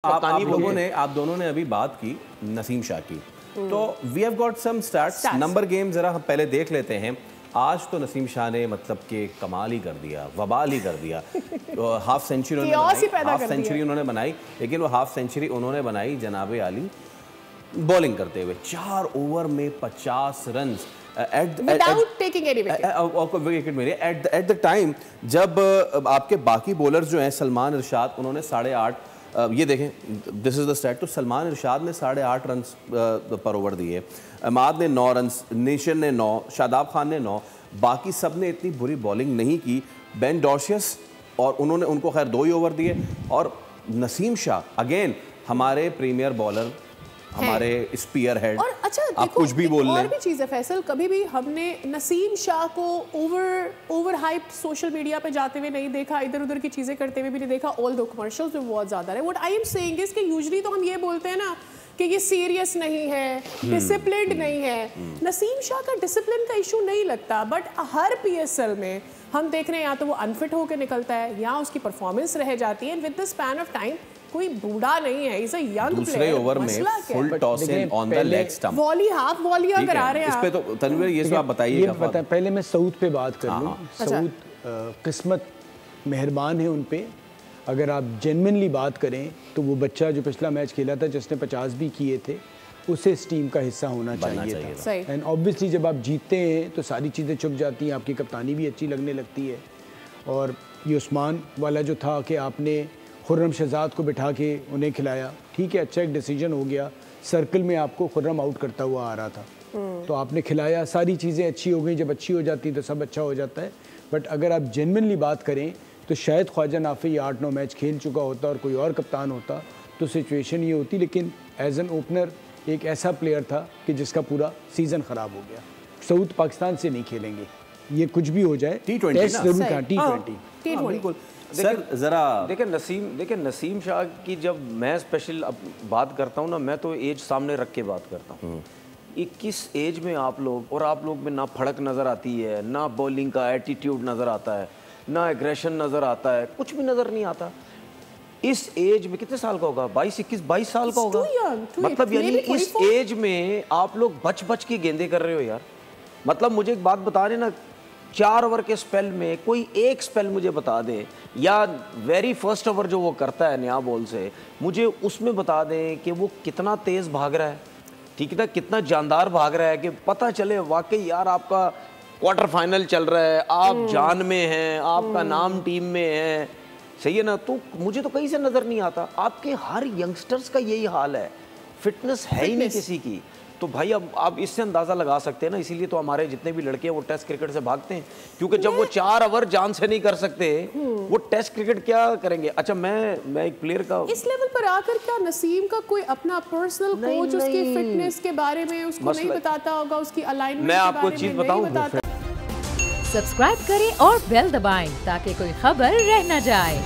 आप दोनों ने अभी बात की नसीम शाह की, तो we have got some stats, number game जरा हम पहले देख लेते हैं। आज तो नसीम शाह ने मतलब कि कमाल ही कर दिया, वबाल ही कर दिया। हाफ सेंचुरी उन्होंने बनाई, लेकिन वो हाफ सेंचुरी उन्होंने बनाई जनाबे आली बॉलिंग करते हुए 4 ओवर में 50 रन एट द टाइम जब आपके बाकी बॉलर्स जो हैं सलमान इरशाद उन्होंने 8.5, ये देखें दिस इज़ द स्टैट, तो सलमान इरशाद ने 8.5 रन पर ओवर दिए, अमाद ने 9 रन, नेशन ने 9, शादाब खान ने 9, बाकी सब ने इतनी बुरी बॉलिंग नहीं की। बेन डॉशियस और उनको खैर 2 ही ओवर दिए। और नसीम शाह अगेन हमारे प्रीमियर बॉलर, हमारे स्पीयर हेड। और अच्छा आप कुछ भी बोल लें, और भी चीज़ है फैसल, कभी भी हमने नसीम शाह को ओवर हाइप सोशल मीडिया पे जाते हुए नहीं देखा, इधर उधर की चीज़ें करते हुए भी नहीं देखा, ऑल दो कमर्शियल्स में बहुत ज़्यादा है। What I am saying is कि यूजुअली तो हम ये बोलते हैं ना कि ये सीरियस नहीं है, डिसिप्लिन्ड नहीं है। नसीम शाह का डिसिप्लिन का इशू नहीं लगता, बट हर पीएसएल में हम देख रहे हैं या तो वो अनफिट होकर निकलता है या उसकी परफॉर्मेंस रह जाती है। With the span of time कोई बूढ़ा नहीं है, इज अ यंग प्लेयर। दूसरे ओवर में full toss in on the leg stump, volley half वॉलियां करा रहे हैं। इस पे तो तनवीर ये आप बताइए। पहले मैं सऊद पे बात कर लूं। सऊद किस्मत मेहरबान है उन पे। अगर आप जेन्युइनली बात करें तो वो बच्चा जो पिछला मैच खेला था जिसने 50 भी किए थे, उसे इस टीम का हिस्सा होना चाहिए था। एंड ऑब्वियसली जब आप जीतते हैं तो सारी चीज़ें चुक जाती हैं, आपकी कप्तानी भी अच्छी लगने लगती है। और ये उस्मान वाला जो था कि आपने खुर्रम शहजाद को बिठा के उन्हें खिलाया, ठीक है, अच्छा एक डिसीजन हो गया। सर्कल में आपको खुर्रम आउट करता हुआ आ रहा था, तो आपने खिलाया, सारी चीज़ें अच्छी हो गई। जब अच्छी हो जाती तो सब अच्छा हो जाता है। बट अगर आप जेन्युइनली बात करें तो शायद ख्वाजा नाफी 8-9 मैच खेल चुका होता और कोई और कप्तान होता तो सिचुएशन ये होती। लेकिन एज एन ओपनर एक ऐसा प्लेयर था कि जिसका पूरा सीज़न ख़राब हो गया। सऊद पाकिस्तान से नहीं खेलेंगे, ये कुछ भी हो जाए। T20 ज़रूर था, T20 बिल्कुल। सर जरा देखिए नसीम शाह की जब मैं स्पेशल बात करता हूँ ना, मैं तो एज सामने रख के बात करता हूँ। 21 एज में आप लोग में ना फड़क नज़र आती है, ना बॉलिंग का एटीट्यूड नज़र आता है, ना एग्रेशन नज़र आता है, कुछ भी नज़र नहीं आता। इस एज में कितने साल का होगा? 22 साल का होगा। मतलब यानी इस एज में आप लोग बच के गेंदे कर रहे हो यार। मतलब मुझे एक बात बता रहे ना, 4 ओवर के स्पेल में कोई एक स्पेल मुझे बता दे, या वेरी फर्स्ट ओवर जो वो करता है नया बॉल से, मुझे उसमें बता दें कि वो कितना तेज़ भाग रहा है, ठीक है, कितना जानदार भाग रहा है, कि पता चले वाकई यार आपका क्वार्टर फाइनल चल रहा है, आप जान में हैं, आपका नाम टीम में है, सही है ना। तो मुझे तो कहीं से नज़र नहीं आता। आपके हर यंगस्टर्स का यही हाल है, फिटनेस है ही नहीं किसी की। तो भाई अब आप इससे अंदाज़ा लगा सकते हैं ना, इसीलिए तो हमारे जितने भी लड़के हैं वो टेस्ट क्रिकेट से भागते हैं, क्योंकि जब वो 4 ओवर जान से नहीं कर सकते वो टेस्ट क्रिकेट क्या करेंगे। अच्छा मैं एक प्लेयर का इस लेवल पर आकर क्या नसीम का कोई अपना पर्सनल कोच उसकी फिटनेस के बारे में उसको नहीं बताता होगा, उसकी अलाइनमेंट मैं आपको चीज बताऊं, सब्सक्राइब करें और बेल दबाएं ताकि कोई खबर रह न जाए।